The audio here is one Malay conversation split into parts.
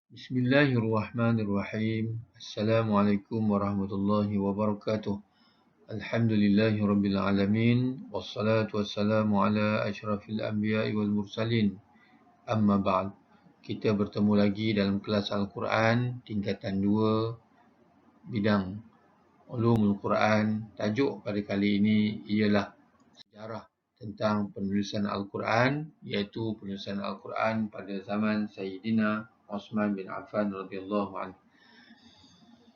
Bismillahirrahmanirrahim. Assalamualaikum warahmatullahi wabarakatuh. Alhamdulillahirabbil alamin wassalatu wassalamu ala asyrafil anbiya'i wal mursalin. Amma ba'd. Kita bertemu lagi dalam kelas Al-Quran tingkatan 2 bidang Ulumul Quran. Tajuk pada kali ini ialah sejarah tentang penulisan Al-Quran, iaitu penulisan Al-Quran pada zaman Sayyidina Uthman bin Affan radhiyallahu anhu.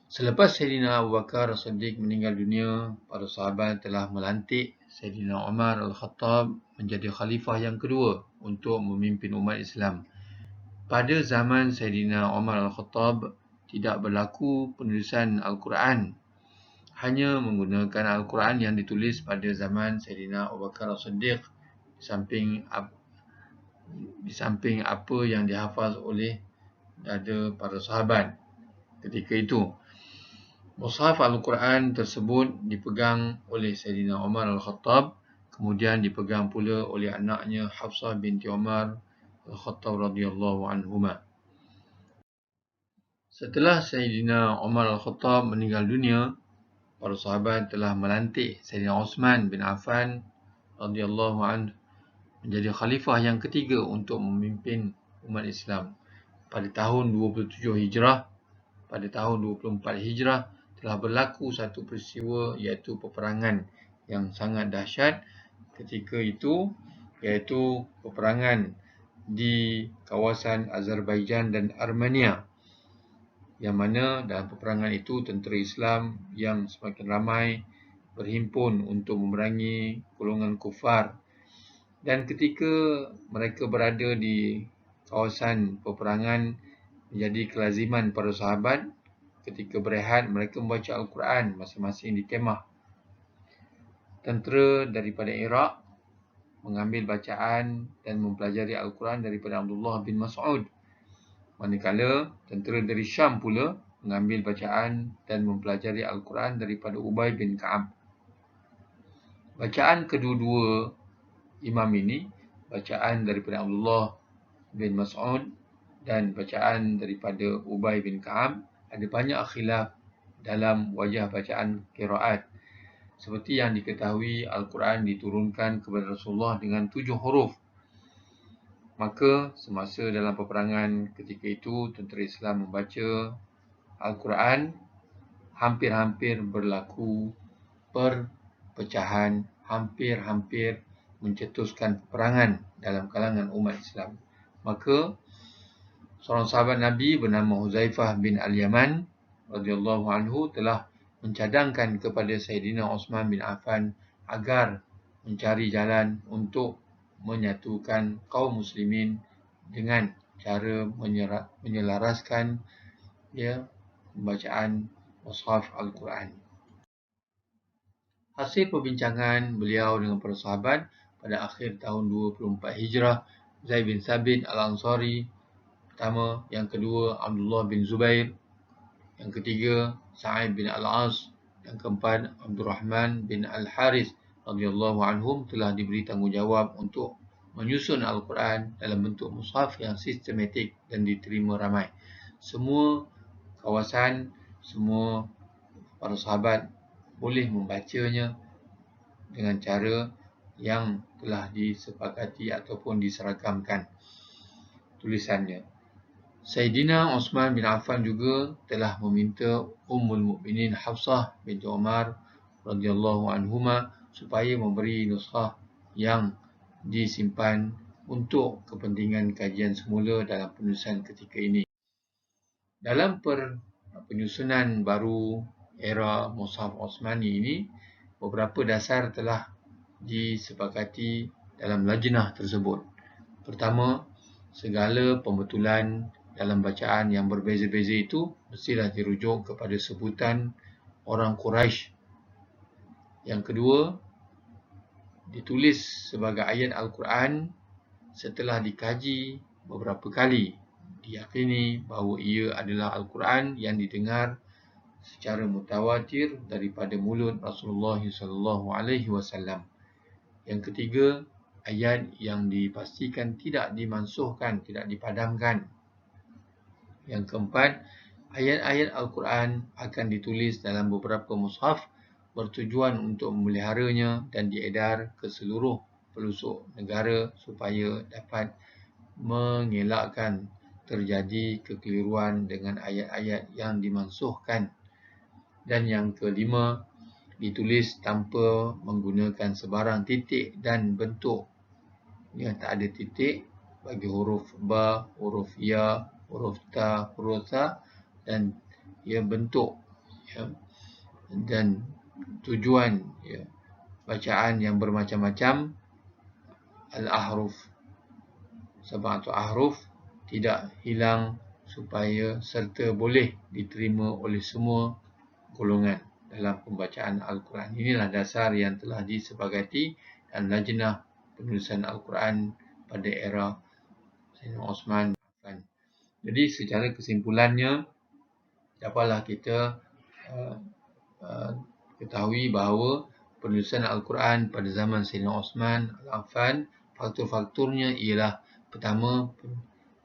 Selepas Sayyidina Abu Bakar As-Siddiq meninggal dunia, para sahabat telah melantik Sayyidina Umar Al-Khattab menjadi khalifah yang kedua untuk memimpin umat Islam. Pada zaman Sayyidina Umar Al-Khattab tidak berlaku penulisan Al-Quran, hanya menggunakan Al-Quran yang ditulis pada zaman Sayyidina Abu Bakar As-Siddiq di samping apa yang dihafaz oleh para sahabat ketika itu. Mushaf Al-Quran tersebut dipegang oleh Sayyidina Umar Al-Khattab, kemudian dipegang pula oleh anaknya Hafsah binti Umar Al-Khattab radhiyallahu anhuma. Setelah Sayyidina Umar Al-Khattab meninggal dunia, para sahabat telah melantik Sayyidina Uthman bin Affan radhiyallahu anhu menjadi khalifah yang ketiga untuk memimpin umat Islam. Pada tahun 27 Hijrah, pada tahun 24 Hijrah telah berlaku satu peristiwa, iaitu peperangan yang sangat dahsyat ketika itu, iaitu peperangan di kawasan Azerbaijan dan Armenia, yang mana dalam peperangan itu tentera Islam yang semakin ramai berhimpun untuk memerangi golongan kufar. Dan ketika mereka berada di kawasan peperangan, menjadi kelaziman para sahabat ketika berehat mereka membaca Al-Quran masing-masing di kemah. Tentera daripada Iraq mengambil bacaan dan mempelajari Al-Quran daripada Abdullah bin Mas'ud, manakala tentera dari Syam pula mengambil bacaan dan mempelajari Al-Quran daripada Ubay bin Ka'ab. Bacaan kedua-dua imam ini, bacaan daripada Abdullah bin Mas'ud dan bacaan daripada Ubay bin Ka'ab, ada banyak khilaf dalam wajah bacaan qiraat. Seperti yang diketahui, Al-Quran diturunkan kepada Rasulullah dengan 7 huruf. Maka semasa dalam peperangan ketika itu, tentera Islam membaca Al-Quran, hampir-hampir berlaku perpecahan, hampir-hampir mencetuskan peperangan dalam kalangan umat Islam. Maka seorang sahabat Nabi bernama Huzaifah bin Al-Yaman radhiyallahu anhu telah mencadangkan kepada Sayyidina Uthman bin Affan agar mencari jalan untuk menyatukan kaum muslimin dengan cara menyelaraskan pembacaan mushaf Al-Quran. Hasil perbincangan beliau dengan para sahabat pada akhir tahun 24 Hijrah, Zaid bin Thabit Al-Ansari pertama, yang kedua Abdullah bin Zubair, yang ketiga Sa'id bin Al-As, yang keempat Abdurrahman bin Al-Haris radhiyallahu anhum telah diberi tanggungjawab untuk menyusun Al-Quran dalam bentuk mushaf yang sistematik dan diterima ramai. Semua kawasan, semua para sahabat boleh membacanya dengan cara yang telah disepakati ataupun diseragamkan tulisannya. Sayyidina Uthman bin Affan juga telah meminta Ummul Mukminin Hafsah binti Umar radhiyallahu anhuma supaya memberi nuskhah yang disimpan untuk kepentingan kajian semula dalam penulisan ketika ini. Dalam penyusunan baru era Mushaf Uthmani ini, beberapa dasar telah disepakati dalam lajnah tersebut. Pertama, segala pembetulan dalam bacaan yang berbeza-beza itu mestilah dirujuk kepada sebutan orang Quraisy. Yang kedua, ditulis sebagai ayat Al-Quran setelah dikaji beberapa kali, diyakini bahawa ia adalah Al-Quran yang didengar secara mutawatir daripada mulut Rasulullah SAW. Yang ketiga, ayat yang dipastikan tidak dimansuhkan, tidak dipadamkan. Yang keempat, ayat-ayat Al-Quran akan ditulis dalam beberapa mushaf bertujuan untuk memeliharanya dan diedar ke seluruh pelosok negara supaya dapat mengelakkan terjadi kekeliruan dengan ayat-ayat yang dimansuhkan. Dan yang kelima, ditulis tanpa menggunakan sebarang titik dan bentuk yang tak ada titik bagi huruf ba, huruf ya, huruf ta, huruf ta, dan bentuk dan tujuan bacaan yang bermacam-macam, al-ahruf, sab'atu ahruf, tidak hilang supaya serta boleh diterima oleh semua golongan dalam pembacaan Al-Quran. Inilah dasar yang telah disepakati dan lajnah penulisan Al-Quran pada era Sayyidina Osman bin Affan. Jadi secara kesimpulannya, dapatlah kita ketahui bahawa penulisan Al-Quran pada zaman Sayyidina Osman bin Affan, faktor-faktornya ialah pertama,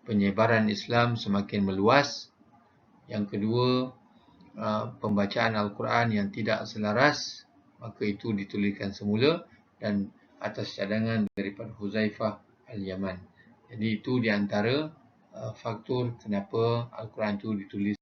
penyebaran Islam semakin meluas. Yang kedua, pembacaan Al-Quran yang tidak selaras, maka itu dituliskan semula dan atas cadangan daripada Huzaifah Al-Yaman. Jadi itu di antara faktor kenapa Al-Quran itu ditulis